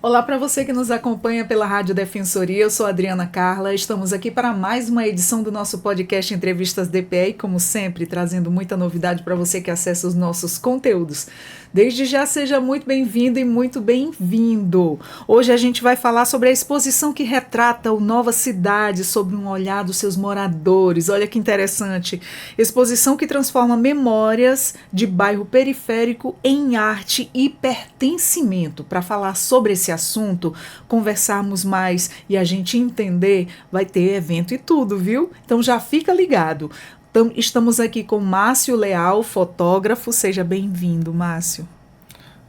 Olá para você que nos acompanha pela Rádio Defensoria, eu sou Adriana Carla, estamos aqui para mais uma edição do nosso podcast Entrevistas DPE e, como sempre, trazendo muita novidade para você que acessa os nossos conteúdos. Desde já, seja muito bem-vindo e muito bem-vindo. Hoje a gente vai falar sobre a exposição que retrata o Nova Cidade sob um olhar dos seus moradores. Olha que interessante. Exposição que transforma memórias de bairro periférico em arte e pertencimento. Para falar sobre esse assunto, conversarmos mais e a gente entender, vai ter evento e tudo, viu? Então já fica ligado. Estamos aqui com Márcio Leal, fotógrafo. Seja bem-vindo, Márcio.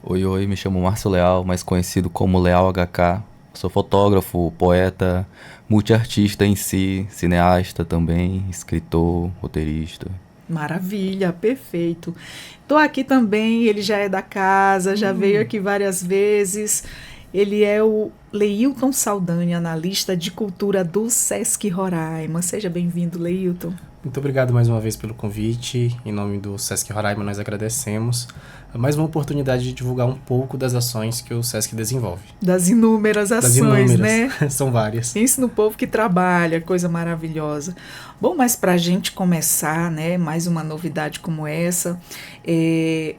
Oi, me chamo Márcio Leal, mais conhecido como Leal HK. Sou fotógrafo, poeta, multiartista em si, cineasta também, escritor, roteirista. Maravilha, perfeito. Estou aqui também, ele já é da casa, já veio aqui várias vezes. Ele é o Leilton Saldanha, analista de cultura do Sesc Roraima. Seja bem-vindo, Leilton. Muito obrigado mais uma vez pelo convite. Em nome do Sesc Roraima, nós agradecemos. Mais uma oportunidade de divulgar um pouco das ações que o Sesc desenvolve. Das inúmeras ações, né? São várias. Pense no povo que trabalha, coisa maravilhosa. Bom, mas para a gente começar, né, mais uma novidade como essa,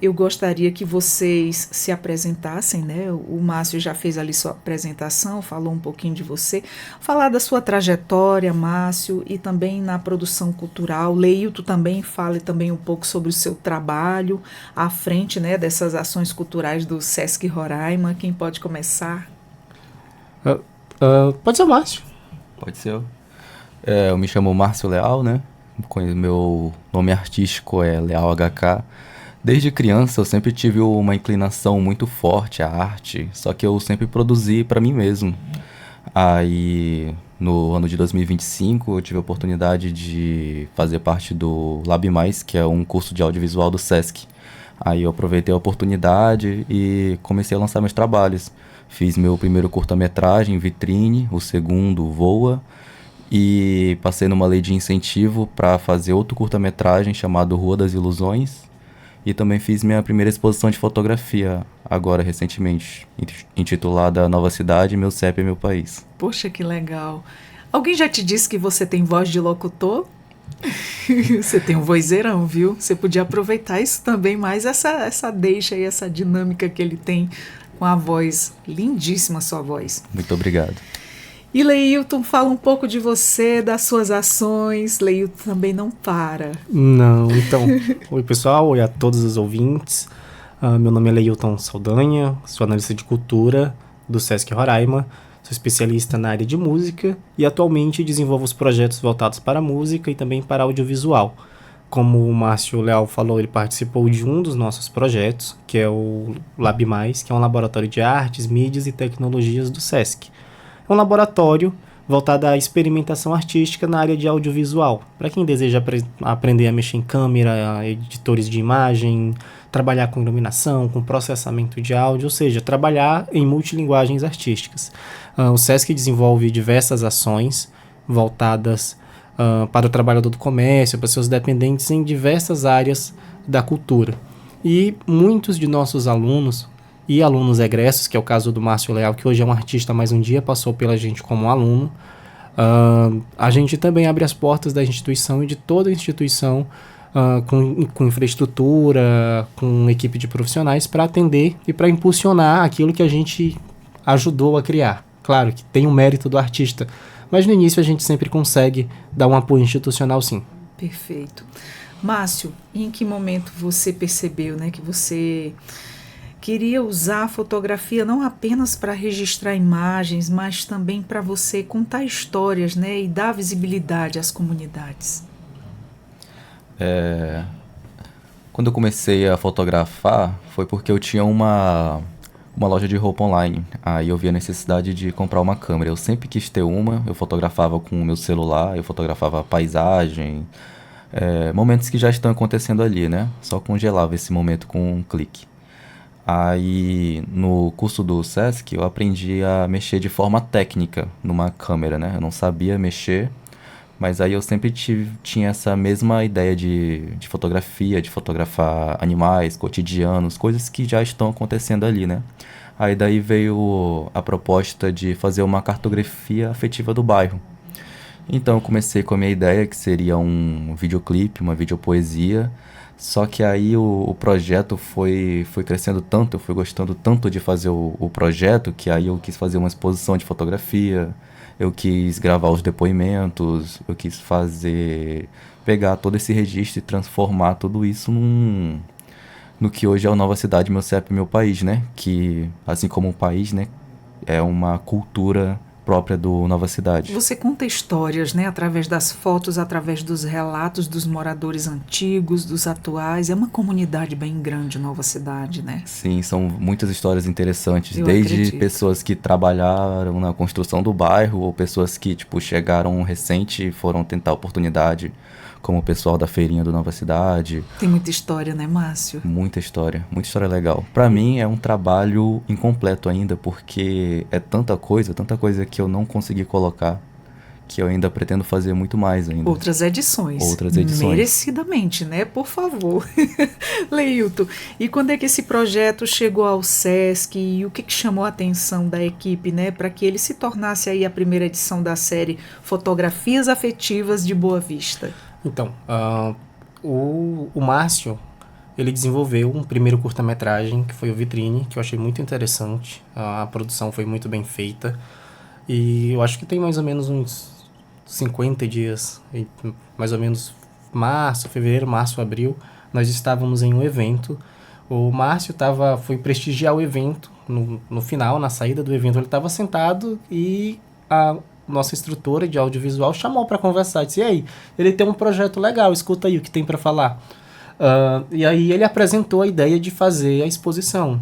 eu gostaria que vocês se apresentassem, né? O Márcio já fez ali sua apresentação, falou um pouquinho de você, falar da sua trajetória, Márcio, e também na produção cultural. Leilton também fale também um pouco sobre o seu trabalho à frente, né, dessas ações culturais do Sesc Roraima. Quem pode começar? Pode ser o Márcio. Pode ser. Eu me chamo Márcio Leal, né? Meu nome artístico é Leal HK. Desde criança eu sempre tive uma inclinação muito forte à arte, só que eu sempre produzi para mim mesmo. Aí, no ano de 2025, eu tive a oportunidade de fazer parte do Lab+, que é um curso de audiovisual do Sesc. Aí eu aproveitei a oportunidade e comecei a lançar meus trabalhos. Fiz meu primeiro curta-metragem, Vitrine, o segundo, Voa, e passei numa lei de incentivo para fazer outro curta-metragem chamado Rua das Ilusões. E também fiz minha primeira exposição de fotografia, agora recentemente, intitulada Nova Cidade, Meu CEP é Meu País. Poxa, que legal. Alguém já te disse que você tem voz de locutor? Você tem um vozeirão, viu? Você podia aproveitar isso também, mais essa deixa e essa dinâmica que ele tem com a voz. Lindíssima a sua voz. Muito obrigado. E Leilton, fala um pouco de você, das suas ações. Leilton também não para. Não, então, oi pessoal, oi a todos os ouvintes. Meu nome é Leilton Saldanha, sou analista de cultura do Sesc Roraima, sou especialista na área de música e atualmente desenvolvo os projetos voltados para a música e também para audiovisual. Como o Márcio Leal falou, ele participou de um dos nossos projetos, que é o Lab+, que é um laboratório de artes, mídias e tecnologias do Sesc. É um laboratório voltado à experimentação artística na área de audiovisual. Para quem deseja aprender a mexer em câmera, editores de imagem, trabalhar com iluminação, com processamento de áudio, ou seja, trabalhar em multilinguagens artísticas. O Sesc desenvolve diversas ações voltadas para o trabalhador do comércio, para seus dependentes em diversas áreas da cultura. E muitos de nossos alunos e alunos egressos, que é o caso do Márcio Leal, que hoje é um artista, mas um dia passou pela gente como aluno. A gente também abre as portas da instituição e de toda a instituição com infraestrutura, com equipe de profissionais para atender e para impulsionar aquilo que a gente ajudou a criar. Claro que tem o mérito do artista, mas no início a gente sempre consegue dar um apoio institucional, sim. Perfeito. Márcio, em que momento você percebeu, né, que você queria usar a fotografia não apenas para registrar imagens, mas também para você contar histórias, né, e dar visibilidade às comunidades? Quando eu comecei a fotografar, foi porque eu tinha uma loja de roupa online. Aí eu vi a necessidade de comprar uma câmera. Eu sempre quis ter uma, eu fotografava com o meu celular, eu fotografava paisagem, momentos que já estão acontecendo ali, né? Só congelava esse momento com um clique. Aí, no curso do Sesc, eu aprendi a mexer de forma técnica numa câmera, né? Eu não sabia mexer, mas aí eu sempre tinha essa mesma ideia de fotografia, de fotografar animais, cotidianos, coisas que já estão acontecendo ali, né? Aí daí veio a proposta de fazer uma cartografia afetiva do bairro. Então eu comecei com a minha ideia, que seria um videoclipe, uma videopoesia. Só que aí o projeto foi crescendo tanto, eu fui gostando tanto de fazer o projeto, que aí eu quis fazer uma exposição de fotografia, eu quis gravar os depoimentos, eu quis pegar todo esse registro e transformar tudo isso no que hoje é o Nova Cidade, Meu CEP, Meu País, né? Que, assim como o país, né, é uma cultura própria do Nova Cidade. Você conta histórias, né, através das fotos, através dos relatos dos moradores antigos, dos atuais. É uma comunidade bem grande, Nova Cidade, né? Sim, são muitas histórias interessantes, Eu desde acredito. pessoas que trabalharam na construção do bairro, ou pessoas que, tipo, chegaram recente e foram tentar oportunidade, como o pessoal da feirinha do Nova Cidade. Tem muita história, né, Márcio? Muita história legal. Pra mim é um trabalho incompleto ainda, porque é tanta coisa que eu não consegui colocar, que eu ainda pretendo fazer muito mais ainda. Outras edições. Outras edições. Merecidamente, né? Por favor. Leilton, e quando é que esse projeto chegou ao SESC e o que chamou a atenção da equipe, né, para que ele se tornasse aí a primeira edição da série Fotografias Afetivas de Boa Vista? Então, o Márcio, ele desenvolveu um primeiro curta-metragem, que foi o Vitrine, que eu achei muito interessante. A produção foi muito bem feita. E eu acho que tem mais ou menos uns 50 dias, mais ou menos fevereiro, março, abril, nós estávamos em um evento. O Márcio foi prestigiar o evento. No final, na saída do evento, ele estava sentado e a nossa instrutora de audiovisual chamou para conversar. Disse, e aí, ele tem um projeto legal, escuta aí o que tem para falar. E aí ele apresentou a ideia de fazer a exposição.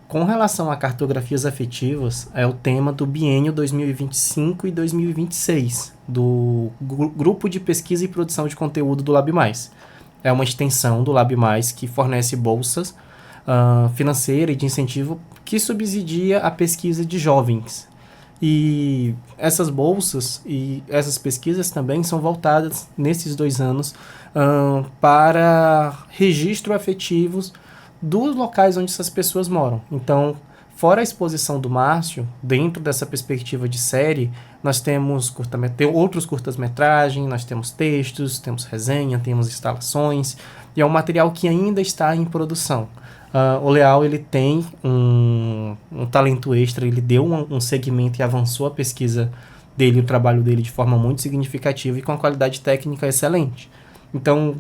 Com relação a cartografias afetivas, é o tema do biênio 2025 e 2026, do Grupo de Pesquisa e Produção de Conteúdo do Lab+. É uma extensão do Lab+, que fornece bolsas financeiras e de incentivo que subsidia a pesquisa de jovens. E essas bolsas e essas pesquisas também são voltadas, nesses 2 anos, para registro afetivos dos locais onde essas pessoas moram. Então, fora a exposição do Márcio, dentro dessa perspectiva de série, nós temos outros curtas-metragens, nós temos textos, temos resenha, temos instalações, e é um material que ainda está em produção. O Leal, ele tem um talento extra, ele deu um segmento e avançou a pesquisa dele, o trabalho dele de forma muito significativa e com a qualidade técnica excelente. Então,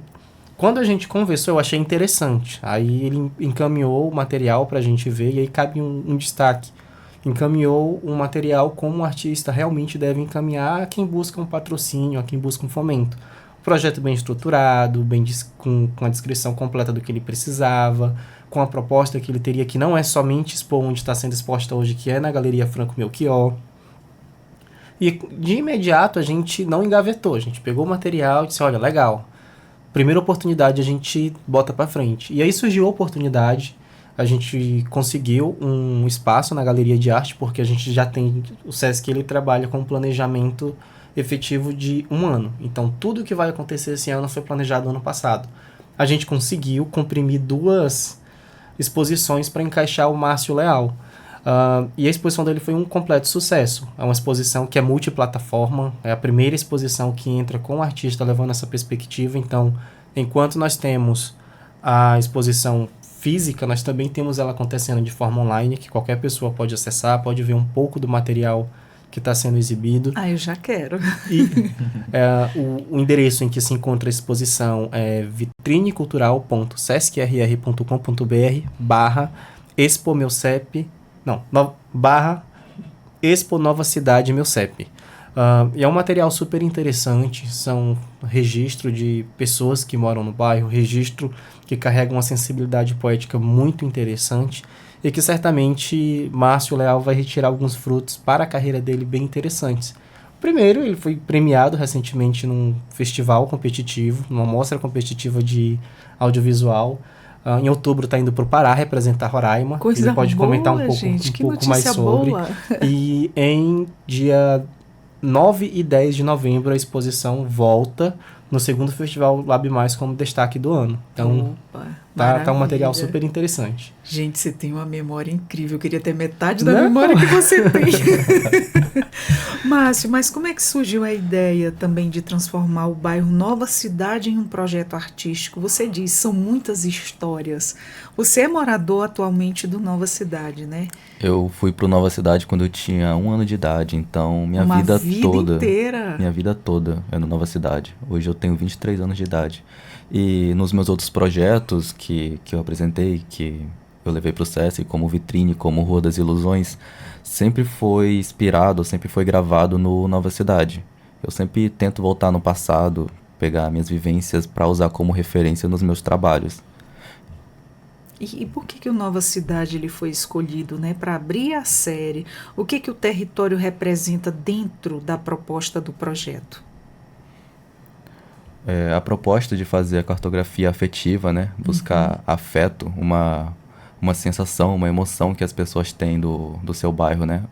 quando a gente conversou, eu achei interessante. Aí ele encaminhou o material para a gente ver, e aí cabe um destaque. Encaminhou um material como o artista realmente deve encaminhar a quem busca um patrocínio, a quem busca um fomento. Projeto bem estruturado, com a descrição completa do que ele precisava, com a proposta que ele teria, que não é somente expor onde está sendo exposta hoje, que é na Galeria Franco Melchior. E de imediato a gente não engavetou, a gente pegou o material e disse, olha, legal, primeira oportunidade a gente bota para frente. E aí surgiu a oportunidade, a gente conseguiu um espaço na Galeria de Arte, porque a gente já tem, o SESC ele trabalha com planejamento efetivo de 1 ano. Então, tudo que vai acontecer esse ano foi planejado ano passado. A gente conseguiu comprimir 2 exposições para encaixar o Márcio Leal. E a exposição dele foi um completo sucesso. É uma exposição que é multiplataforma, é a primeira exposição que entra com o artista levando essa perspectiva. Então, enquanto nós temos a exposição física, nós também temos ela acontecendo de forma online, que qualquer pessoa pode acessar, pode ver um pouco do material que está sendo exibido. Eu já quero. E o endereço em que se encontra a exposição é vitrinecultural.sescrr.com.br/Expo Meu CEP, /Expo Nova Cidade Meu CEP. E é um material super interessante, são registro de pessoas que moram no bairro, registro que carrega uma sensibilidade poética muito interessante, e que certamente Márcio Leal vai retirar alguns frutos para a carreira dele bem interessantes. Primeiro, ele foi premiado recentemente num festival competitivo, numa mostra competitiva de audiovisual. Em outubro está indo para o Pará representar Roraima. Coisa ele pode boa, comentar um pouco, gente, que pouco mais sobre. boa. E em dia 9 e 10 de novembro a exposição volta no segundo Festival Lab+, como destaque do ano. Então, Tá um material Maravilha. super interessante. Gente, você tem uma memória incrível. Eu queria ter metade da memória que você tem. Márcio, mas como é que surgiu a ideia também de transformar o bairro Nova Cidade em um projeto artístico? Você diz, são muitas histórias. Você é morador atualmente do Nova Cidade, né? Eu fui pro Nova Cidade quando eu tinha 1 ano de idade, então Uma vida inteira. minha vida toda é no Nova Cidade. Hoje eu tenho 23 anos de idade. E nos meus outros projetos que eu apresentei, que eu levei pro SESC, como Vitrine, como Rua das Ilusões, sempre foi inspirado, sempre foi gravado no Nova Cidade. Eu sempre tento voltar no passado, pegar minhas vivências para usar como referência nos meus trabalhos. E por que o Nova Cidade ele foi escolhido, né, para abrir a série? O que o território representa dentro da proposta do projeto? A proposta de fazer a cartografia afetiva, né? Buscar afeto, uma sensação, uma emoção que as pessoas têm do seu bairro, né?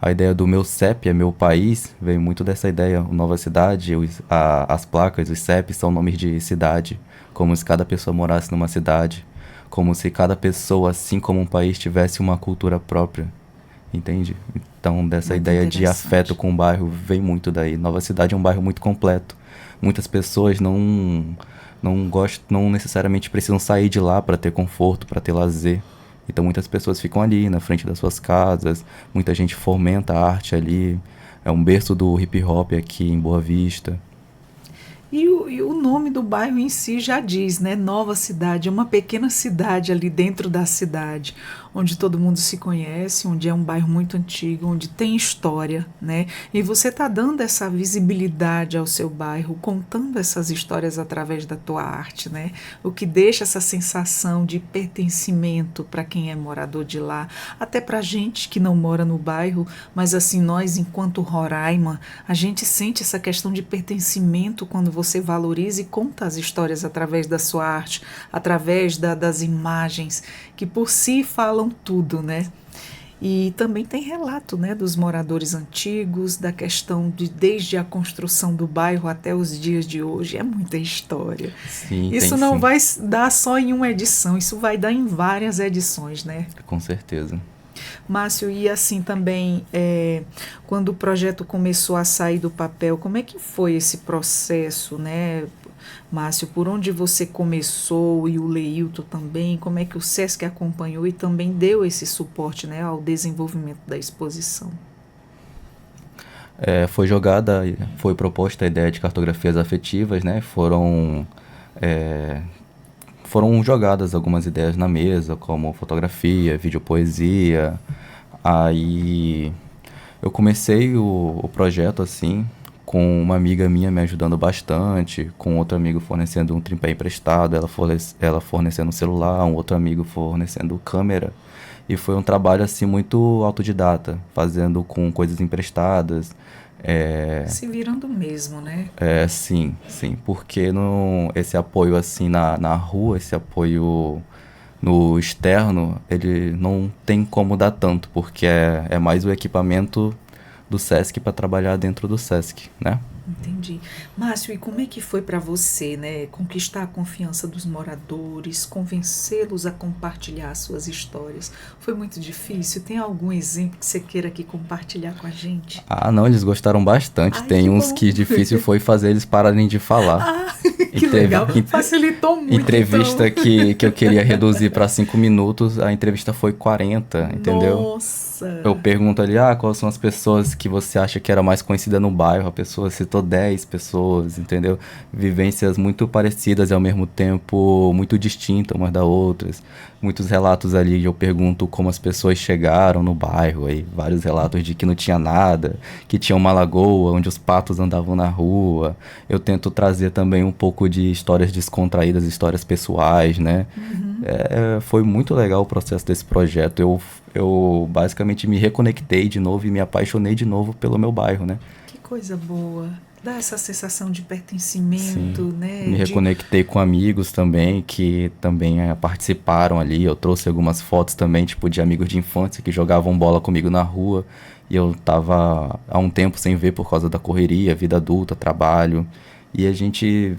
A ideia do meu CEP é meu país, veio muito dessa ideia. Nova Cidade, as placas, os CEPs são nomes de cidade, como se cada pessoa morasse numa cidade, como se cada pessoa, assim como um país, tivesse uma cultura própria, entende? Então, dessa Muito ideia de interessante. afeto com o bairro vem muito daí. Nova Cidade é um bairro muito completo. Muitas pessoas não necessariamente precisam sair de lá para ter conforto, para ter lazer. Então muitas pessoas ficam ali na frente das suas casas, muita gente fomenta a arte ali. É um berço do hip hop aqui em Boa Vista. E o nome do bairro em si já diz, né? Nova Cidade, é uma pequena cidade ali dentro da cidade, onde todo mundo se conhece, onde é um bairro muito antigo, onde tem história, né? E você está dando essa visibilidade ao seu bairro, contando essas histórias através da tua arte, né? O que deixa essa sensação de pertencimento para quem é morador de lá, até para a gente que não mora no bairro, mas assim, nós enquanto Roraima, a gente sente essa questão de pertencimento quando você valoriza e conta as histórias através da sua arte, através das imagens, que por si falam tudo, né? E também tem relato, né, dos moradores antigos, da questão de desde a construção do bairro até os dias de hoje. É muita história. Sim, Isso tem não sim. vai dar só em uma edição, isso vai dar em várias edições, né? Com certeza. Márcio, e assim também, quando o projeto começou a sair do papel, como é que foi esse processo, né, Márcio? Por onde você começou e o Leilton também, como é que o SESC acompanhou e também deu esse suporte, né, ao desenvolvimento da exposição? Foi proposta a ideia de cartografias afetivas, né? Foram jogadas algumas ideias na mesa, como fotografia, videopoesia. Aí eu comecei o projeto assim, com uma amiga minha me ajudando bastante, com outro amigo fornecendo um tripé emprestado, ela fornecendo um celular, um outro amigo fornecendo câmera. E foi um trabalho assim muito autodidata, fazendo com coisas emprestadas. Se virando mesmo, né? Sim, sim, porque esse apoio assim na rua, esse apoio no externo, ele não tem como dar tanto, porque é mais o equipamento do SESC para trabalhar dentro do SESC, né? Entendi. Márcio, e como é que foi para você, né, conquistar a confiança dos moradores, convencê-los a compartilhar suas histórias? Foi muito difícil? Tem algum exemplo que você queira aqui compartilhar com a gente? Ah, não, eles gostaram bastante. Ai, Tem que uns bom. que difícil foi fazer eles pararem de falar. Ah, que legal. Facilitou muito, Entrevista então. que eu queria reduzir para 5 minutos, a entrevista foi 40, entendeu? Nossa. Eu pergunto ali, quais são as pessoas que você acha que era mais conhecida no bairro? A pessoa citou 10 pessoas, entendeu? Vivências muito parecidas e ao mesmo tempo muito distintas umas das outras. Muitos relatos ali, eu pergunto como as pessoas chegaram no bairro, aí vários relatos de que não tinha nada, que tinha uma lagoa onde os patos andavam na rua. Eu tento trazer também um pouco de histórias descontraídas, histórias pessoais, né? Foi muito legal o processo desse projeto. Eu basicamente me reconectei de novo e me apaixonei de novo pelo meu bairro, né? Que coisa boa. Dá essa sensação de pertencimento, né? Me reconectei com amigos também, que também participaram ali. Eu trouxe algumas fotos também, tipo, de amigos de infância que jogavam bola comigo na rua. E eu tava há um tempo sem ver por causa da correria, vida adulta, trabalho. E a gente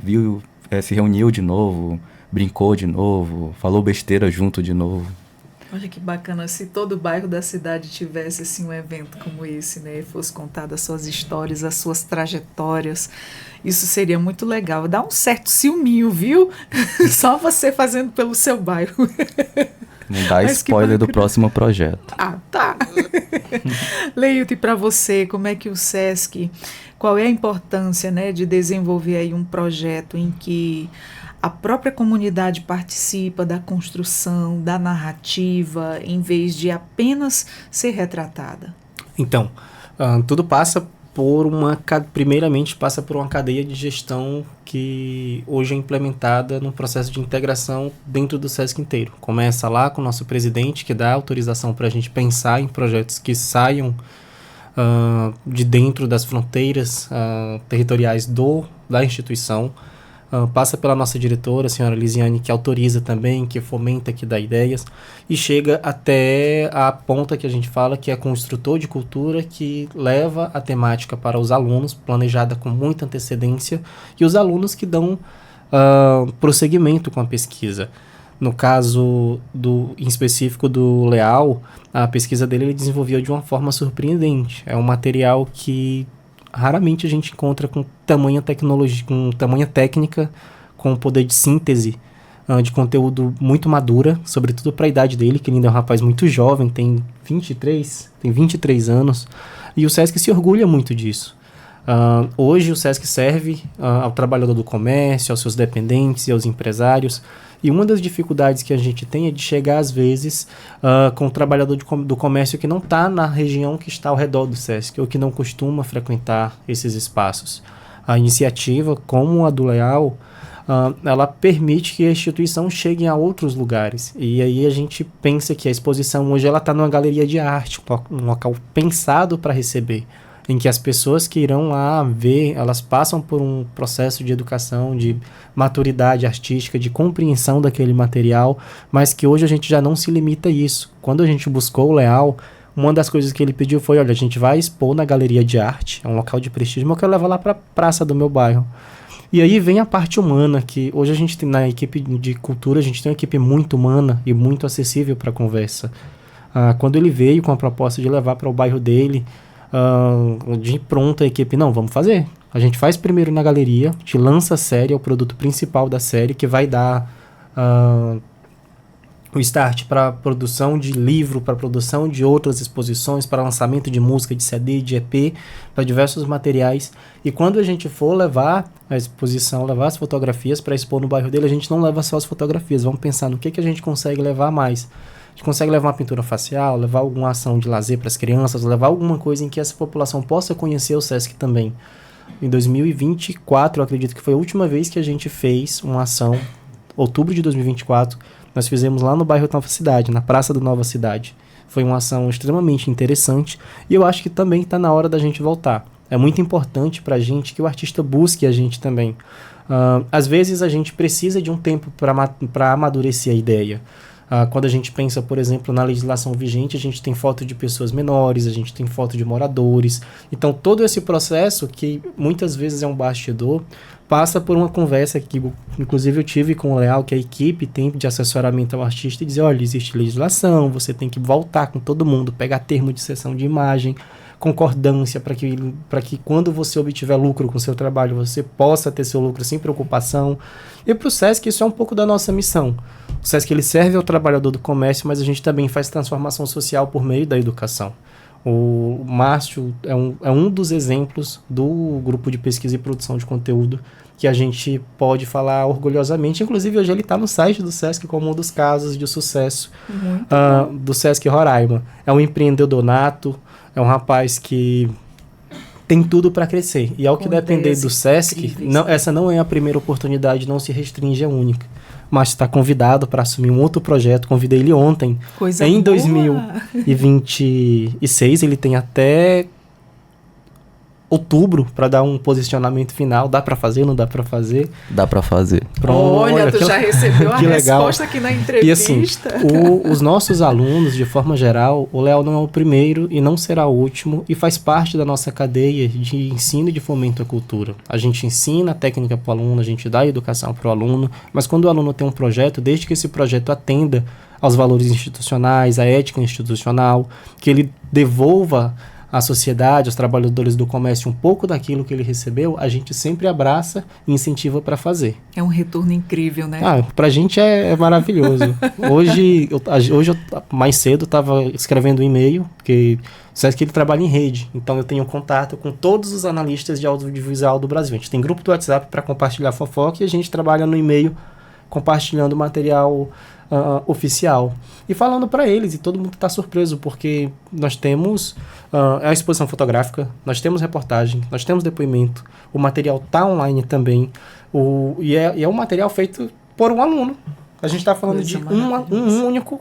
se reuniu de novo, brincou de novo, falou besteira junto de novo. Olha que bacana, se todo bairro da cidade tivesse assim um evento como esse, né, e fosse contada as suas histórias, as suas trajetórias, isso seria muito legal. Dá um certo ciúminho, viu? Só você fazendo pelo seu bairro. Não dá spoiler do próximo projeto. Ah, tá. Leilton, e para você, como é que o SESC, qual é a importância, né, de desenvolver aí um projeto em que a própria comunidade participa da construção, da narrativa, em vez de apenas ser retratada? Então, tudo passa primeiramente passa por uma cadeia de gestão que hoje é implementada no processo de integração dentro do SESC inteiro. Começa lá com o nosso presidente, que dá autorização para a gente pensar em projetos que saiam de dentro das fronteiras territoriais da instituição. Passa pela nossa diretora, a senhora Lisiane, que autoriza também, que fomenta, que dá ideias, e chega até a ponta que a gente fala, que é com o instrutor de cultura, que leva a temática para os alunos, planejada com muita antecedência, e os alunos que dão prosseguimento com a pesquisa. No caso em específico do Leal, a pesquisa dele ele desenvolveu de uma forma surpreendente. É um material que raramente a gente encontra com tamanha tecnologia, com tamanha técnica, com poder de síntese de conteúdo muito madura, sobretudo para a idade dele, que ele ainda é um rapaz muito jovem, tem 23 anos, e o SESC se orgulha muito disso. Hoje o SESC serve ao trabalhador do comércio, aos seus dependentes e aos empresários, e uma das dificuldades que a gente tem é de chegar, às vezes, com o trabalhador do comércio que não está na região que está ao redor do SESC, ou que não costuma frequentar esses espaços. A iniciativa, como a do Leal, ela permite que a instituição chegue a outros lugares. E aí a gente pensa que a exposição hoje está numa galeria de arte, um local pensado para receber, em que as pessoas que irão lá ver, elas passam por um processo de educação, de maturidade artística, de compreensão daquele material, mas que hoje a gente já não se limita a isso. Quando a gente buscou o Leal, uma das coisas que ele pediu foi, olha, a gente vai expor na galeria de arte, é um local de prestígio, mas eu quero levar lá para a praça do meu bairro. E aí vem a parte humana, que hoje a gente tem na equipe de cultura, a gente tem uma equipe muito humana e muito acessível para a conversa. Quando ele veio com a proposta de levar para o bairro dele, de pronto a equipe, não, vamos fazer. A gente faz primeiro na galeria, a gente lança a série, é o produto principal da série, que vai dar o start para produção de livro, para produção de outras exposições, para lançamento de música, de CD, de EP, para diversos materiais. E quando a gente for levar a exposição, levar as fotografias para expor no bairro dele, a gente não leva só as fotografias, vamos pensar no que a gente consegue levar mais. A gente consegue levar uma pintura facial, levar alguma ação de lazer para as crianças, levar alguma coisa em que essa população possa conhecer o SESC também. Em 2024, eu acredito que foi a última vez que a gente fez uma ação, outubro de 2024, nós fizemos lá no bairro Nova Cidade, na Praça do Nova Cidade. Foi uma ação extremamente interessante e eu acho que também está na hora da gente voltar. É muito importante para a gente que o artista busque a gente também. Às vezes a gente precisa de um tempo para amadurecer a ideia. Quando a gente pensa, por exemplo, na legislação vigente, a gente tem foto de pessoas menores, a gente tem foto de moradores. Então, todo esse processo, que muitas vezes é um bastidor, passa por uma conversa que, inclusive, eu tive com o Leal, que a equipe tem de assessoramento ao artista, e dizer, olha, existe legislação, você tem que voltar com todo mundo, pegar termo de cessão de imagem, concordância, para que quando você obtiver lucro com o seu trabalho, você possa ter seu lucro sem preocupação. E para o SESC, isso é um pouco da nossa missão. O SESC ele serve ao trabalhador do comércio, mas a gente também faz transformação social por meio da educação. O Márcio é um dos exemplos do grupo de pesquisa e produção de conteúdo que a gente pode falar orgulhosamente. Inclusive, hoje ele está no site do SESC como um dos casos de sucesso do SESC Roraima. É um empreendedor nato, é um rapaz que tem tudo para crescer. E ao que depender do SESC, essa não é a primeira oportunidade, não se restringe a única. Mas está convidado para assumir um outro projeto. Convidei ele ontem. Coisa em boa. 2026, ele tem até outubro para dar um posicionamento final. Dá para fazer, não dá para fazer? Dá pra fazer. Olha, tu já recebeu a que legal. resposta aqui na entrevista. E assim, os nossos alunos, de forma geral, o Léo não é o primeiro e não será o último e faz parte da nossa cadeia de ensino e de fomento à cultura. A gente ensina a técnica para o aluno, a gente dá a educação para o aluno, mas quando o aluno tem um projeto, desde que esse projeto atenda aos valores institucionais, à ética institucional, que ele devolva à sociedade, aos trabalhadores do comércio um pouco daquilo que ele recebeu, a gente sempre abraça e incentiva para fazer. É um retorno incrível, né? Pra gente é maravilhoso. Hoje, mais cedo, estava escrevendo um e-mail, porque o Sesc ele trabalha em rede, então eu tenho contato com todos os analistas de audiovisual do Brasil. A gente tem grupo do WhatsApp para compartilhar fofoca e a gente trabalha no e-mail compartilhando material oficial. E falando para eles, e todo mundo está surpreso, porque nós temos a exposição fotográfica, nós temos reportagem, nós temos depoimento, o material está online também, e é um material feito por um aluno. A gente está falando de um único,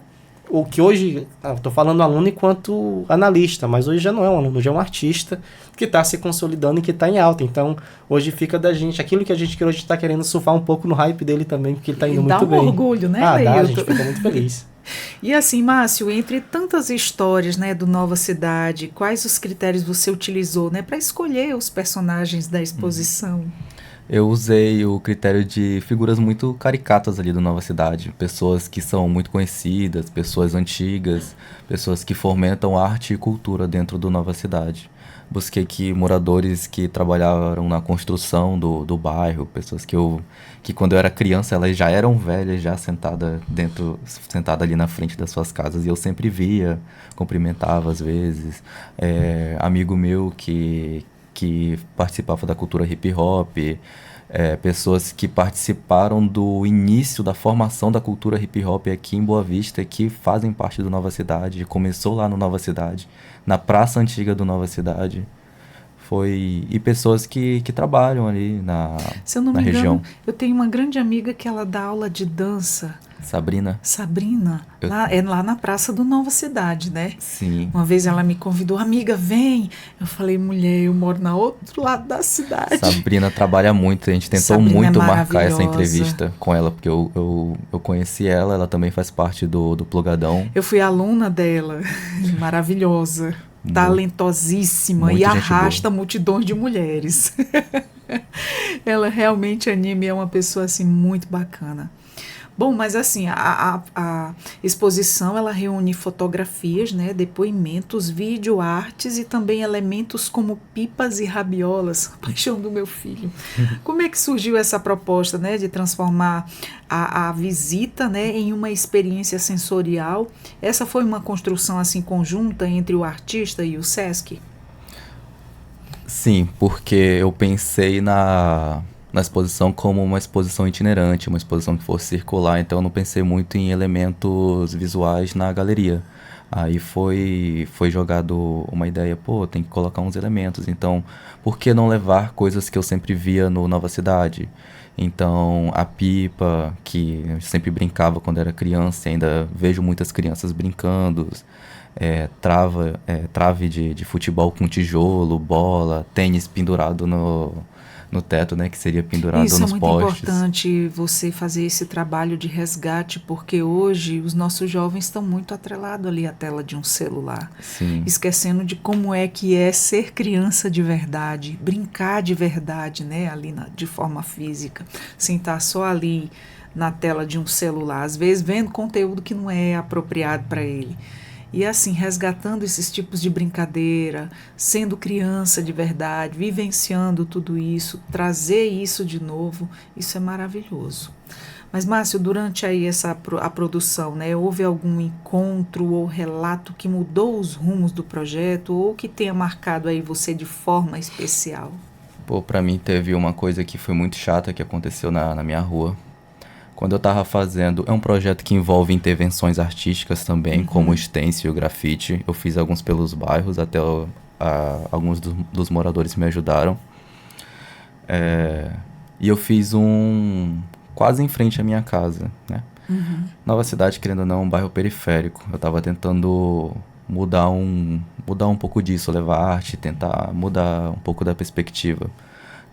o que hoje, estou falando aluno enquanto analista, mas hoje já não é um aluno, já é um artista que está se consolidando e que está em alta. Então, hoje fica da gente, aquilo que a gente hoje está querendo surfar um pouco no hype dele também, porque ele está indo muito bem. Dá um orgulho, né, Dá, a Leilton? gente fica muito feliz. E assim, Márcio, entre tantas histórias, né, do Nova Cidade, quais os critérios você utilizou, né, para escolher os personagens da exposição? Eu usei o critério de figuras muito caricatas ali do Nova Cidade. Pessoas que são muito conhecidas, pessoas antigas, pessoas que fomentam arte e cultura dentro do Nova Cidade. Busquei que moradores que trabalharam na construção do bairro, pessoas que quando eu era criança elas já eram velhas, já sentada ali na frente das suas casas. E eu sempre via, cumprimentava às vezes. Amigo meu que participava da cultura hip hop, pessoas que participaram do início da formação da cultura hip hop aqui em Boa Vista, que fazem parte do Nova Cidade, começou lá no Nova Cidade, na praça antiga do Nova Cidade. E pessoas que trabalham ali na região. Se eu não me engano, eu tenho uma grande amiga que ela dá aula de dança. Sabrina, lá na Praça do Nova Cidade, né? Sim. Uma vez ela me convidou, amiga, vem. Eu falei, mulher, eu moro na outro lado da cidade. Sabrina trabalha muito, a gente tentou muito marcar essa entrevista com ela, porque eu conheci ela também faz parte do Plugadão. Eu fui aluna dela, maravilhosa, talentosíssima e arrasta multidões de mulheres. Ela realmente anima e é uma pessoa assim muito bacana. Bom, mas assim, a exposição ela reúne fotografias, né, depoimentos, vídeo, artes e também elementos como pipas e rabiolas, paixão do meu filho. Como é que surgiu essa proposta, né, de transformar a visita, né, em uma experiência sensorial? Essa foi uma construção assim conjunta entre o artista e o Sesc? Sim, porque eu pensei na exposição como uma exposição itinerante, uma exposição que fosse circular, então eu não pensei muito em elementos visuais na galeria. Aí foi jogado uma ideia, tem que colocar uns elementos, então por que não levar coisas que eu sempre via no Nova Cidade? Então a pipa, que eu sempre brincava quando era criança, e ainda vejo muitas crianças brincando, trave de futebol com tijolo, bola, tênis pendurado no teto, né, que seria pendurado nos postes. Isso é muito importante você fazer esse trabalho de resgate, porque hoje os nossos jovens estão muito atrelados ali à tela de um celular. Sim. Esquecendo de como é que é ser criança de verdade, brincar de verdade, né, ali de forma física, sem estar só ali na tela de um celular, às vezes vendo conteúdo que não é apropriado para ele. E assim, resgatando esses tipos de brincadeira, sendo criança de verdade, vivenciando tudo isso, trazer isso de novo, isso é maravilhoso. Mas, Márcio, durante aí a produção, né, houve algum encontro ou relato que mudou os rumos do projeto ou que tenha marcado aí você de forma especial? Pra mim teve uma coisa que foi muito chata que aconteceu na minha rua. Quando eu estava fazendo, é um projeto que envolve intervenções artísticas também, como o stencil e o grafite. Eu fiz alguns pelos bairros, até alguns dos moradores me ajudaram. E eu fiz um quase em frente à minha casa, né? Nova Cidade, querendo ou não, é um bairro periférico. Eu estava tentando mudar um pouco disso, levar a arte, tentar mudar um pouco da perspectiva.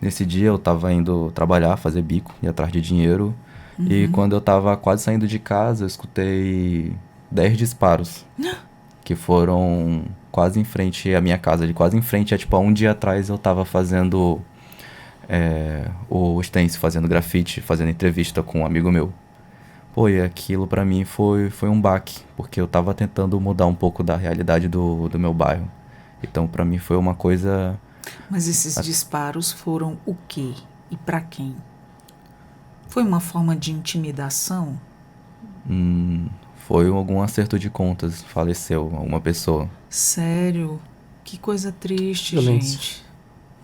Nesse dia eu tava indo trabalhar, fazer bico, ir atrás de dinheiro. E quando eu tava quase saindo de casa, eu escutei 10 disparos. Que foram quase em frente à minha casa. De quase em frente, tipo, há um dia atrás eu tava fazendo o stencil, fazendo grafite, fazendo entrevista com um amigo meu. Pô, e aquilo pra mim foi um baque, porque eu tava tentando mudar um pouco da realidade do meu bairro. Então pra mim foi uma coisa... Mas esses disparos foram o quê? E pra quem? Foi uma forma de intimidação? Foi algum acerto de contas, faleceu uma pessoa. Sério? Que coisa triste, Violência. gente.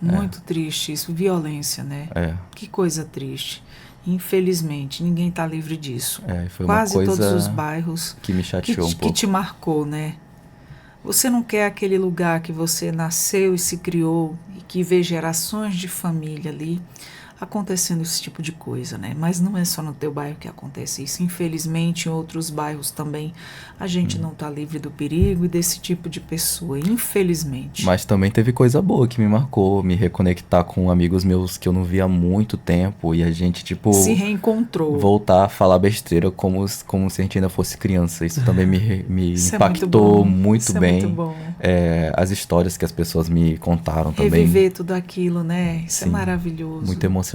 Muito triste isso, violência, né? Que coisa triste. Infelizmente, ninguém tá livre disso. Foi Quase uma coisa todos os bairros que me chateou um que pouco. te marcou, né? Você não quer aquele lugar que você nasceu e se criou e que vê gerações de família ali acontecendo esse tipo de coisa, né? Mas não é só no teu bairro que acontece isso. Infelizmente, em outros bairros também, a gente não tá livre do perigo e desse tipo de pessoa, infelizmente. Mas também teve coisa boa que me marcou, me reconectar com amigos meus que eu não via há muito tempo e a gente, tipo... Se reencontrou. Voltar a falar besteira como se a gente ainda fosse criança. Isso também me Isso impactou muito muito bom. bem. Isso é muito bom. As histórias que as pessoas me contaram também. Reviver tudo aquilo, né? Isso é Sim, maravilhoso. muito emocionante,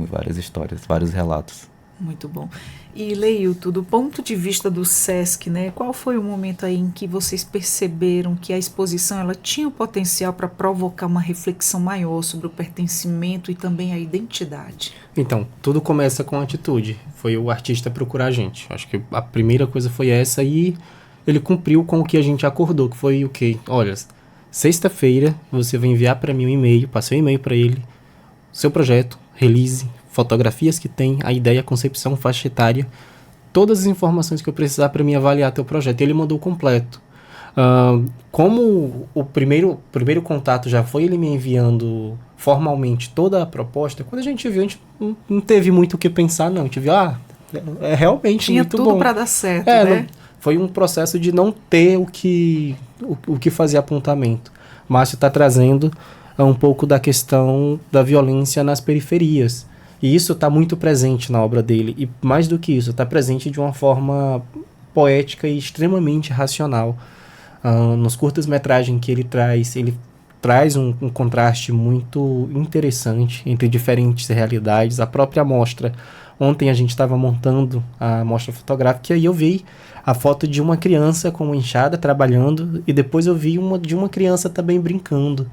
várias histórias, vários relatos. Muito bom. E, Leilton, do ponto de vista do SESC, né, qual foi o momento aí em que vocês perceberam que a exposição ela tinha o potencial para provocar uma reflexão maior sobre o pertencimento e também a identidade? Então, tudo começa com atitude. Foi o artista procurar a gente. Acho que a primeira coisa foi essa e ele cumpriu com o que a gente acordou, que foi o quê? Olha, sexta-feira você vai enviar para mim um e-mail, passei um e-mail para ele, seu projeto, release, fotografias que tem, a ideia, a concepção, faixa etária, todas as informações que eu precisar para mim avaliar teu projeto. Ele mandou completo. Como o primeiro contato já foi ele me enviando formalmente toda a proposta, quando a gente viu, a gente não teve muito o que pensar, não. A gente viu, é realmente Tinha muito bom. tudo para dar certo, né? Foi um processo de não ter o que fazer apontamento. Márcio está trazendo um pouco da questão da violência nas periferias. E isso está muito presente na obra dele. E mais do que isso, está presente de uma forma poética e extremamente racional. Nos curtas-metragens que ele traz um contraste muito interessante entre diferentes realidades. A própria mostra, ontem a gente estava montando a mostra fotográfica e aí eu vi a foto de uma criança com uma enxada trabalhando e depois eu vi de uma criança também brincando.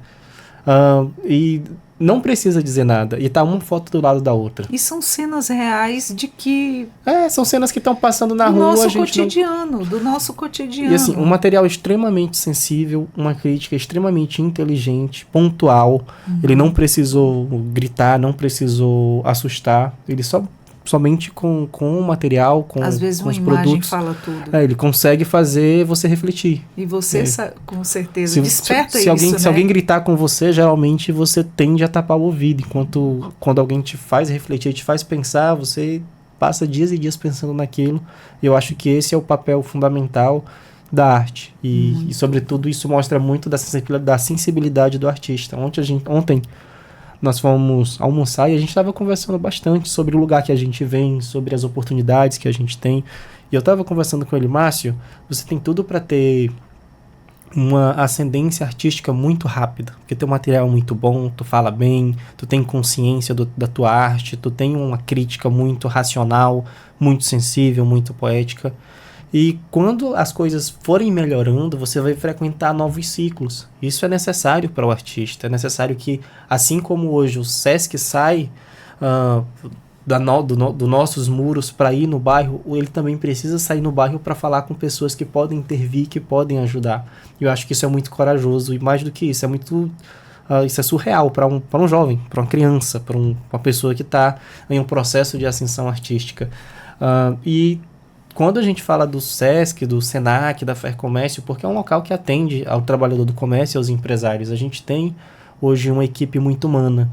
E não precisa dizer nada. E tá uma foto do lado da outra. E são cenas reais de que... São cenas que estão passando na do rua. nosso a gente cotidiano, do nosso cotidiano. E assim, um material extremamente sensível, uma crítica extremamente inteligente, pontual. Ele não precisou gritar, não precisou assustar. Ele somente com o material, com às vezes com uma os imagem produtos, fala tudo. Ele consegue fazer você refletir. E você, com certeza, desperta se isso, se alguém gritar com você, geralmente você tende a tapar o ouvido. Enquanto quando alguém te faz refletir, te faz pensar, você passa dias e dias pensando naquilo. E eu acho que esse é o papel fundamental da arte. E sobretudo, isso mostra muito da sensibilidade do artista. Ontem nós fomos almoçar e a gente estava conversando bastante sobre o lugar que a gente vem, sobre as oportunidades que a gente tem. E eu estava conversando com ele, Márcio, você tem tudo para ter uma ascendência artística muito rápida, porque teu material é muito bom, tu fala bem, tu tem consciência da tua arte, tu tem uma crítica muito racional, muito sensível, muito poética. E quando as coisas forem melhorando, você vai frequentar novos ciclos. Isso é necessário para o artista. É necessário que, assim como hoje o SESC sai dos nossos muros para ir no bairro, ele também precisa sair no bairro para falar com pessoas que podem intervir, que podem ajudar. Eu acho que isso é muito corajoso. E mais do que isso, isso é surreal para um jovem, para uma criança, para uma pessoa que está em um processo de ascensão artística. E quando a gente fala do SESC, do SENAC, da Fercomércio, porque é um local que atende ao trabalhador do comércio e aos empresários, a gente tem hoje uma equipe muito humana.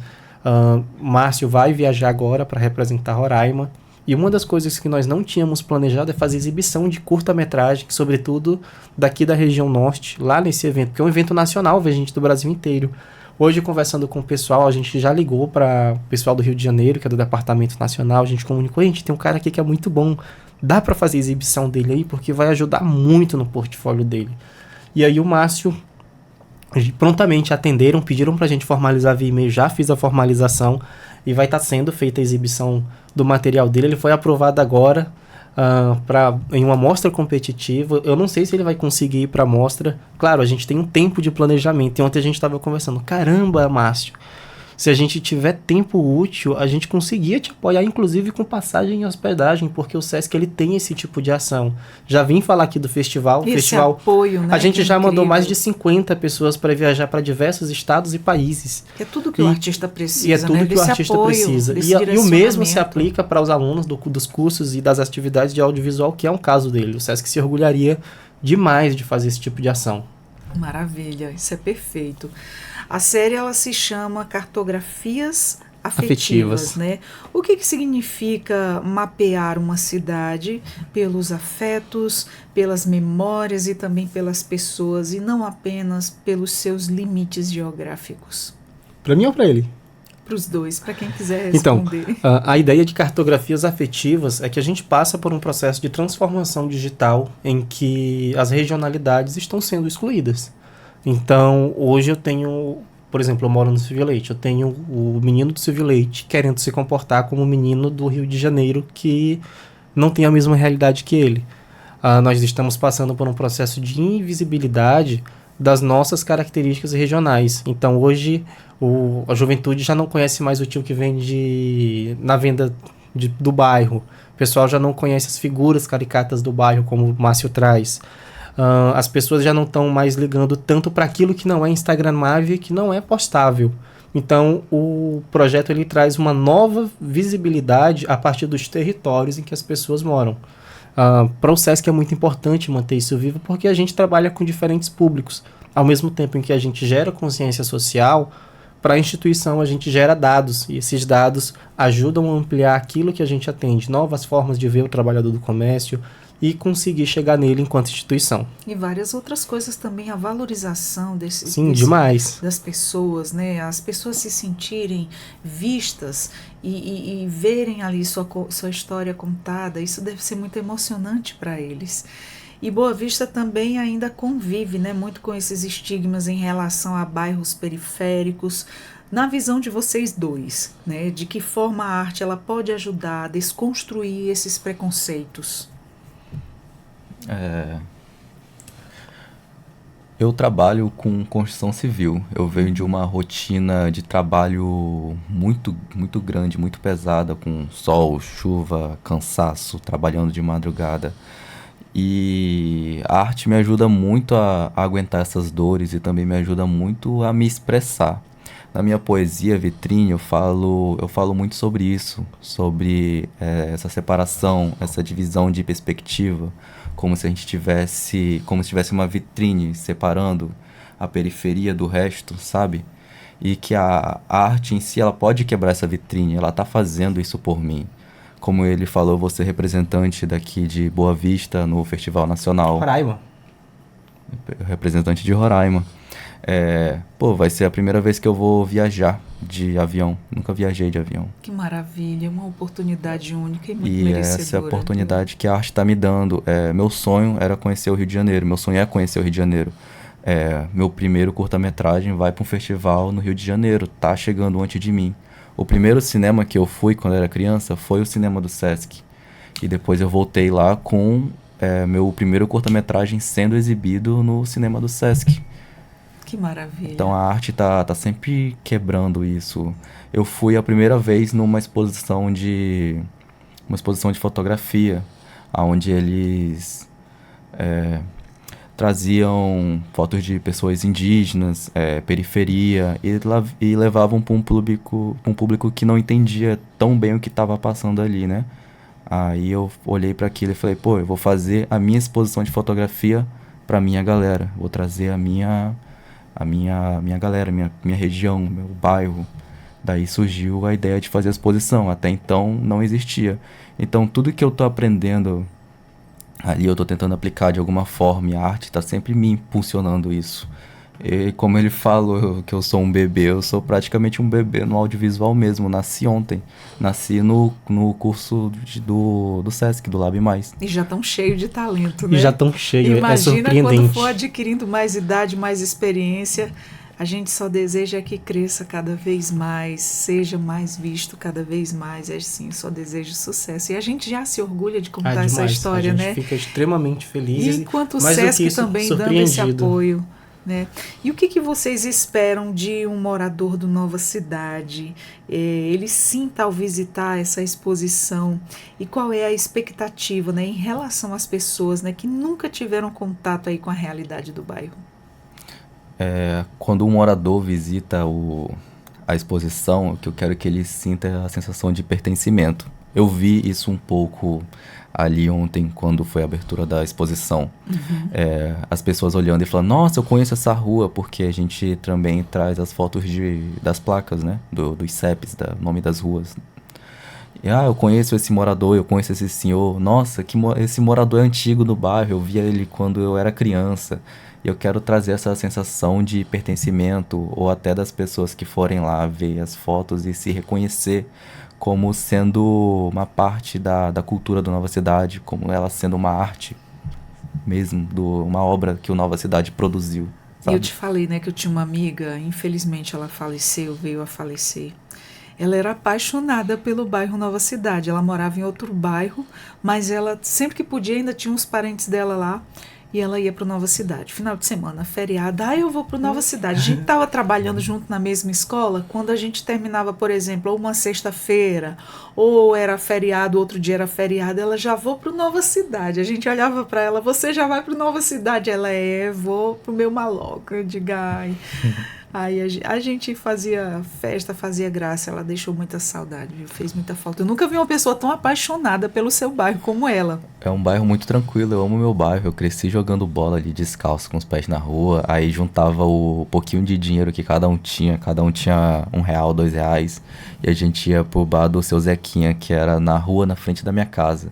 Márcio vai viajar agora para representar Roraima E uma das coisas que nós não tínhamos planejado é fazer exibição de curta-metragem, sobretudo daqui da região norte, lá nesse evento, que é um evento nacional, vê gente do Brasil inteiro. Hoje, conversando com o pessoal, a gente já ligou para o pessoal do Rio de Janeiro, que é do Departamento Nacional, a gente comunicou, gente, tem um cara aqui que é muito bom, dá para fazer exibição dele aí, porque vai ajudar muito no portfólio dele. E aí o Márcio prontamente atenderam, pediram pra gente formalizar via e-mail, já fiz a formalização e vai estar sendo feita a exibição do material dele. Ele foi aprovado agora em uma mostra competitiva. Eu não sei se ele vai conseguir ir para a mostra. Claro, a gente tem um tempo de planejamento. E ontem a gente estava conversando, caramba, Márcio, se a gente tiver tempo útil, a gente conseguia te apoiar, inclusive com passagem e hospedagem, porque o Sesc ele tem esse tipo de ação. Já vim falar aqui do festival. Esse apoio, né? A gente já incrível. mandou mais de 50 pessoas para viajar para diversos estados e países. Que é tudo que o artista precisa. E é tudo né? que o artista apoio, precisa. E o mesmo se aplica para os alunos dos cursos e das atividades de audiovisual, que é um caso dele. O Sesc se orgulharia demais de fazer esse tipo de ação. Maravilha, isso é perfeito. A série ela se chama Cartografias Afetivas, né? O que significa mapear uma cidade pelos afetos, pelas memórias e também pelas pessoas, e não apenas pelos seus limites geográficos? Para mim ou para ele? Para os dois, para quem quiser responder. Então, a ideia de cartografias afetivas é que a gente passa por um processo de transformação digital em que as regionalidades estão sendo excluídas. Então, hoje eu tenho, por exemplo, eu moro no Silvio Leite, eu tenho o menino do Silvio Leite querendo se comportar como o menino do Rio de Janeiro que não tem a mesma realidade que ele. Nós estamos passando por um processo de invisibilidade das nossas características regionais. Então, hoje, a juventude já não conhece mais o tio que vende na venda do bairro. O pessoal já não conhece as figuras caricatas do bairro, como o Márcio traz. As pessoas já não estão mais ligando tanto para aquilo que não é instagramável e que não é postável. Então, o projeto ele traz uma nova visibilidade a partir dos territórios em que as pessoas moram. Para o Sesc é muito importante manter isso vivo, porque a gente trabalha com diferentes públicos. Ao mesmo tempo em que a gente gera consciência social, para a instituição a gente gera dados, e esses dados ajudam a ampliar aquilo que a gente atende, novas formas de ver o trabalhador do comércio, e conseguir chegar nele enquanto instituição. E várias outras coisas também, a valorização demais. Das pessoas, né? As pessoas se sentirem vistas e verem ali sua história contada, isso deve ser muito emocionante para eles. E Boa Vista também ainda convive, né, muito com esses estigmas em relação a bairros periféricos. Na visão de vocês dois, né, de que forma a arte ela pode ajudar a desconstruir esses preconceitos? Eu trabalho com construção civil. Eu venho de uma rotina de trabalho muito, muito grande, muito pesada, com sol, chuva, cansaço, trabalhando de madrugada. E a arte me ajuda muito a aguentar essas dores e também me ajuda muito a me expressar. Na minha poesia Vitrine eu falo muito sobre isso, sobre essa separação, essa divisão de perspectiva, como se tivesse uma vitrine separando a periferia do resto, sabe? E que a arte em si, ela pode quebrar essa vitrine, ela tá fazendo isso por mim. Como ele falou, eu vou ser representante daqui de Boa Vista no Festival Nacional. Roraima. Representante de Roraima. Vai ser a primeira vez que eu vou viajar de avião. Nunca viajei de avião. Que maravilha, uma oportunidade única e muito merecedora. E essa é a oportunidade que a arte está me dando. Meu sonho era conhecer o Rio de Janeiro. Meu sonho é conhecer o Rio de Janeiro. Meu primeiro curta-metragem vai para um festival no Rio de Janeiro. Tá chegando antes de mim. O primeiro cinema que eu fui quando era criança foi o cinema do Sesc. E depois eu voltei lá com meu primeiro curta-metragem sendo exibido no cinema do Sesc. Que maravilha. Então a arte tá sempre quebrando isso. Eu fui a primeira vez numa exposição de fotografia, onde eles traziam fotos de pessoas indígenas, periferia, e levavam para um público que não entendia tão bem o que estava passando ali, né? Aí eu olhei para aquilo e falei, eu vou fazer a minha exposição de fotografia para minha galera. Vou trazer a minha galera, minha região, meu bairro. Daí surgiu a ideia de fazer a exposição. Até então não existia. Então, tudo que eu tô aprendendo ali, eu tô tentando aplicar de alguma forma, e a arte tá sempre me impulsionando isso. E como ele falou que eu sou um bebê, eu sou praticamente um bebê no audiovisual mesmo. Nasci ontem. Nasci no curso do Sesc, do Lab Mais. E já tão cheio de talento, né? E já tão cheio, é Imagina surpreendente. quando for adquirindo mais idade, mais experiência, a gente só deseja que cresça cada vez mais, seja mais visto cada vez mais, é assim, só desejo sucesso. E a gente já se orgulha de contar essa Demais. história, a gente né? fica extremamente feliz. E enquanto o mais do que Sesc isso, também dando esse surpreendido. apoio, né? E o que vocês esperam de um morador do Nova Cidade? Ele sinta ao visitar essa exposição, e qual é a expectativa, né, em relação às pessoas, né, que nunca tiveram contato aí com a realidade do bairro? Quando um morador visita a exposição, o que eu quero é que ele sinta a sensação de pertencimento. Eu vi isso um pouco ali ontem, quando foi a abertura da exposição. As pessoas olhando e falando, nossa, eu conheço essa rua, porque a gente também traz as fotos das placas, né? Dos CEPs, nome das ruas. E, eu conheço esse morador, eu conheço esse senhor. Nossa, esse morador é antigo do bairro, eu via ele quando eu era criança. E eu quero trazer essa sensação de pertencimento, ou até das pessoas que forem lá ver as fotos e se reconhecer como sendo uma parte da cultura do Nova Cidade, como ela sendo uma arte mesmo, uma obra que o Nova Cidade produziu, E sabe? eu te falei, né, que eu tinha uma amiga, infelizmente ela faleceu, veio a falecer. Ela era apaixonada pelo bairro Nova Cidade, ela morava em outro bairro, mas ela sempre que podia ainda tinha uns parentes dela lá, e ela ia para Nova Cidade. Final de semana, feriado, eu vou para Nova Cidade. A gente estava trabalhando junto na mesma escola, quando a gente terminava, por exemplo, ou uma sexta-feira, ou era feriado, outro dia era feriado, ela já vou para Nova Cidade. A gente olhava para ela, você já vai para Nova Cidade? Ela vou para o meu maloca. Eu digo, ai. Aí a gente fazia festa, fazia graça, ela deixou muita saudade, viu? Fez muita falta. Eu nunca vi uma pessoa tão apaixonada pelo seu bairro como ela. É um bairro muito tranquilo, eu amo meu bairro. Eu cresci jogando bola ali descalço com os pés na rua. Aí juntava o pouquinho de dinheiro que cada um tinha R$1, R$2. E a gente ia pro bar do seu Zequinha, que era na rua, na frente da minha casa.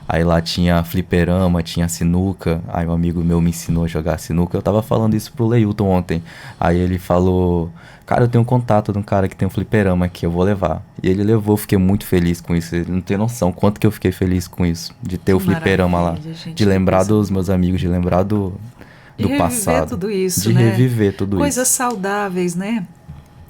Aí lá tinha fliperama, tinha sinuca. Aí um amigo meu me ensinou a jogar sinuca. Eu tava falando isso pro Leilton ontem. Aí ele falou, cara, eu tenho um contato de um cara que tem um fliperama aqui, eu vou levar. E ele levou, eu fiquei muito feliz com isso. Ele não tem noção quanto que eu fiquei feliz com isso, de ter o fliperama lá. Gente, De lembrar dos meus amigos, de lembrar do passado. Tudo isso, de né? reviver tudo Coisas isso. saudáveis, né?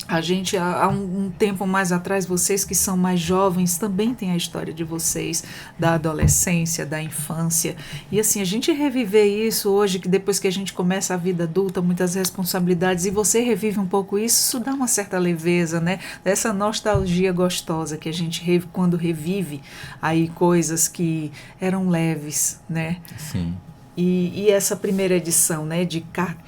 A gente, há um tempo mais atrás, vocês que são mais jovens, também tem a história de vocês, da adolescência, da infância. E assim, a gente reviver isso hoje, que depois que a gente começa a vida adulta, muitas responsabilidades, e você revive um pouco isso dá uma certa leveza, né? Essa nostalgia gostosa que a gente quando revive aí coisas que eram leves, né? Sim. E essa primeira edição, né, de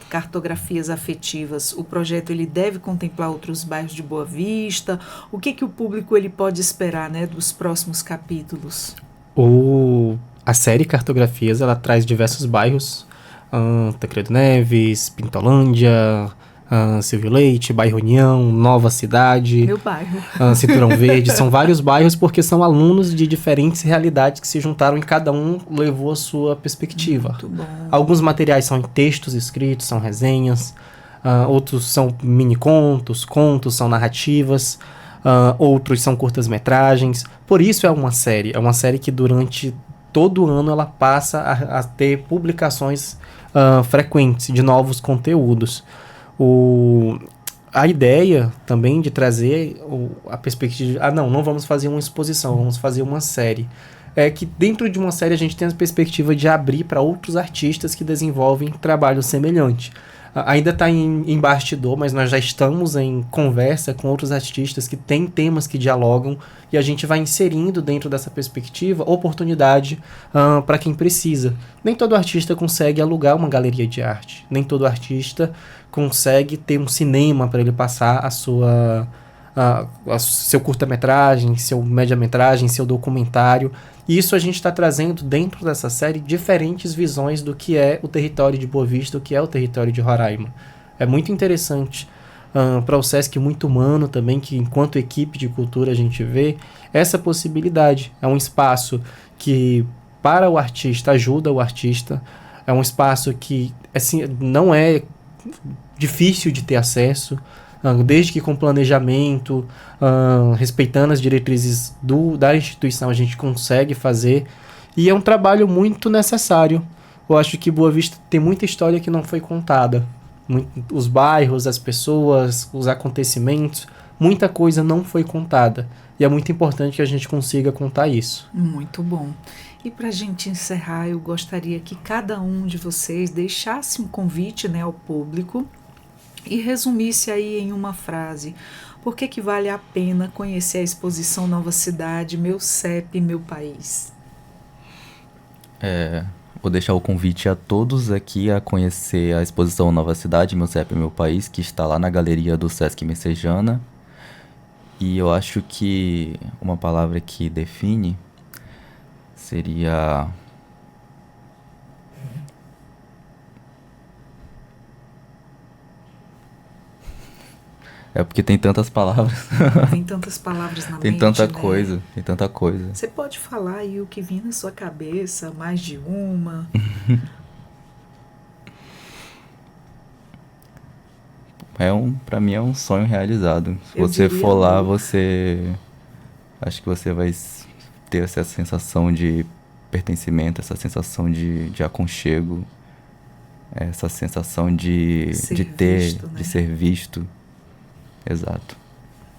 cartografias afetivas, o projeto ele deve contemplar outros bairros de Boa Vista? O que o público ele pode esperar, né, dos próximos capítulos? A série Cartografias, ela traz diversos bairros, Tancredo Neves, Pintolândia, Silvio Leite, Bairro União, Nova Cidade, Meu bairro. Cinturão Verde. São vários bairros porque são alunos de diferentes realidades que se juntaram e cada um levou a sua perspectiva. Muito bom. Alguns materiais são em textos escritos, são resenhas, outros são mini-contos, contos, são narrativas, outros são curtas-metragens. Por isso é uma série que durante todo ano ela passa a ter publicações frequentes de novos conteúdos. A ideia também de trazer a perspectiva de, não vamos fazer uma exposição, vamos fazer uma série. É que dentro de uma série a gente tem a perspectiva de abrir para outros artistas que desenvolvem trabalho semelhante. Ainda está em bastidor, mas nós já estamos em conversa com outros artistas que têm temas que dialogam e a gente vai inserindo dentro dessa perspectiva oportunidade para quem precisa. Nem todo artista consegue alugar uma galeria de arte, nem todo artista consegue ter um cinema para ele passar seu curta-metragem, seu média-metragem, seu documentário. E isso a gente está trazendo dentro dessa série diferentes visões do que é o território de Boa Vista, do que é o território de Roraima. É muito interessante para o Sesc muito humano também, que enquanto equipe de cultura a gente vê essa possibilidade. É um espaço que, para o artista, ajuda o artista. É um espaço que assim, não é difícil de ter acesso, desde que com planejamento, respeitando as diretrizes da instituição, a gente consegue fazer. E é um trabalho muito necessário. Eu acho que Boa Vista tem muita história que não foi contada. Os bairros, as pessoas, os acontecimentos, muita coisa não foi contada. E é muito importante que a gente consiga contar isso. Muito bom. E para a gente encerrar, eu gostaria que cada um de vocês deixasse um convite, né, ao público e resumisse aí em uma frase. Por que vale a pena conhecer a exposição Nova Cidade, Meu CEP, Meu País? Vou deixar o convite a todos aqui a conhecer a exposição Nova Cidade, Meu CEP, Meu País, que está lá na galeria do Sesc Messejana. E eu acho que uma palavra que define seria... É porque tem tantas palavras. Tem tantas palavras na mente, Tem tanta né? coisa, tem tanta coisa. Você pode falar aí o que vir na sua cabeça, mais de uma. Pra mim é um sonho realizado. Se Eu você diria for lá, amor. acho que você vai ter essa sensação de pertencimento, essa sensação de aconchego, essa sensação de Visto, né? de ser visto. Exato.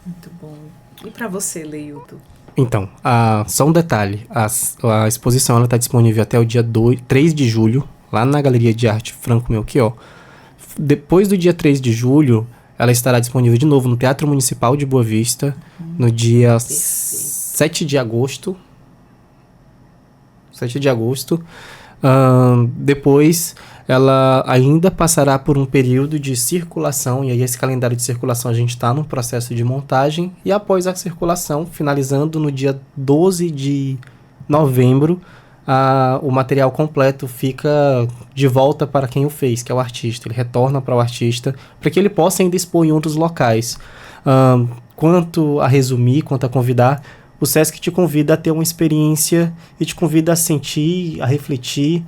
Muito bom. E para você, Leilton? Então, só um detalhe. A exposição está disponível até o dia 3 de julho, lá na Galeria de Arte Franco Melchior. Depois do dia 3 de julho, ela estará disponível de novo no Teatro Municipal de Boa Vista, no dia 7 de agosto. 7 de agosto. Depois, ela ainda passará por um período de circulação, e aí esse calendário de circulação a gente está no processo de montagem, e após a circulação, finalizando no dia 12 de novembro, o material completo fica de volta para quem o fez, que é o artista. Ele retorna para o artista, para que ele possa ainda expor em outros locais. Quanto a resumir, quanto a convidar, o Sesc te convida a ter uma experiência e te convida a sentir, a refletir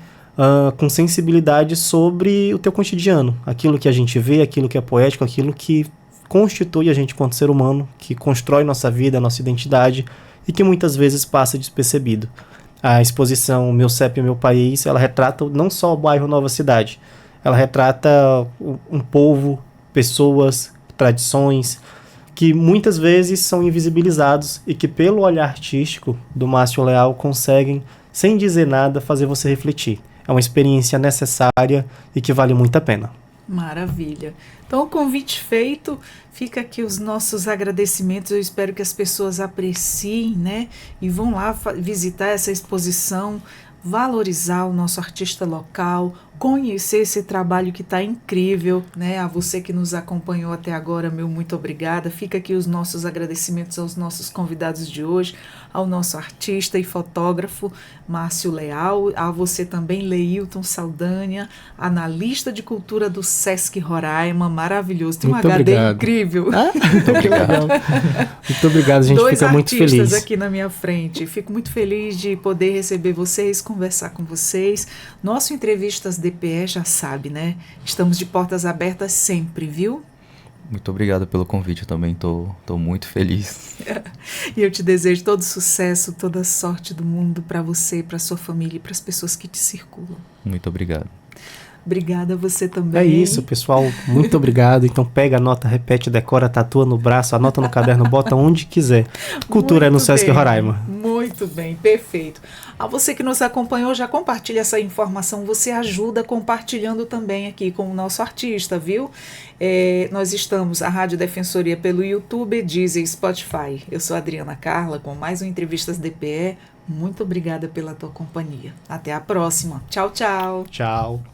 com sensibilidade sobre o teu cotidiano. Aquilo que a gente vê, aquilo que é poético, aquilo que constitui a gente enquanto ser humano, que constrói nossa vida, nossa identidade e que muitas vezes passa despercebido. A exposição Meu CEP, Meu País, ela retrata não só o bairro Nova Cidade, ela retrata um povo, pessoas, tradições, que muitas vezes são invisibilizados e que pelo olhar artístico do Márcio Leal conseguem, sem dizer nada, fazer você refletir. É uma experiência necessária e que vale muito a pena. Maravilha. Então, o convite feito, fica aqui os nossos agradecimentos. Eu espero que as pessoas apreciem, né? E vão lá visitar essa exposição, valorizar o nosso artista local, conhecer esse trabalho que está incrível, né? A você que nos acompanhou até agora, meu muito obrigada. Fica aqui os nossos agradecimentos aos nossos convidados de hoje, ao nosso artista e fotógrafo Márcio Leal, a você também, Leilton Saldanha, analista de cultura do Sesc Roraima, maravilhoso, tem um Muito HD obrigado. incrível. Muito obrigado, a gente fica muito feliz. Dois artistas aqui na minha frente, fico muito feliz de poder receber vocês, conversar com vocês. Nosso Entrevistas DPE já sabe, né? Estamos de portas abertas sempre, viu? Muito obrigado pelo convite, eu também tô muito feliz. E eu te desejo todo sucesso, toda a sorte do mundo para você, para sua família e para as pessoas que te circulam. Muito obrigado. Obrigada a você também. É isso, pessoal. Muito obrigado. Então pega, anota, repete, decora, tatua no braço, anota no caderno, bota onde quiser. Cultura é no Sesc Roraima. Muito bem, perfeito. A você que nos acompanhou, já compartilha essa informação. Você ajuda compartilhando também aqui com o nosso artista, viu? Nós estamos, a Rádio Defensoria, pelo YouTube, Deezer e Spotify. Eu sou a Adriana Carla, com mais um Entrevistas DPE. Muito obrigada pela tua companhia. Até a próxima. Tchau, tchau. Tchau.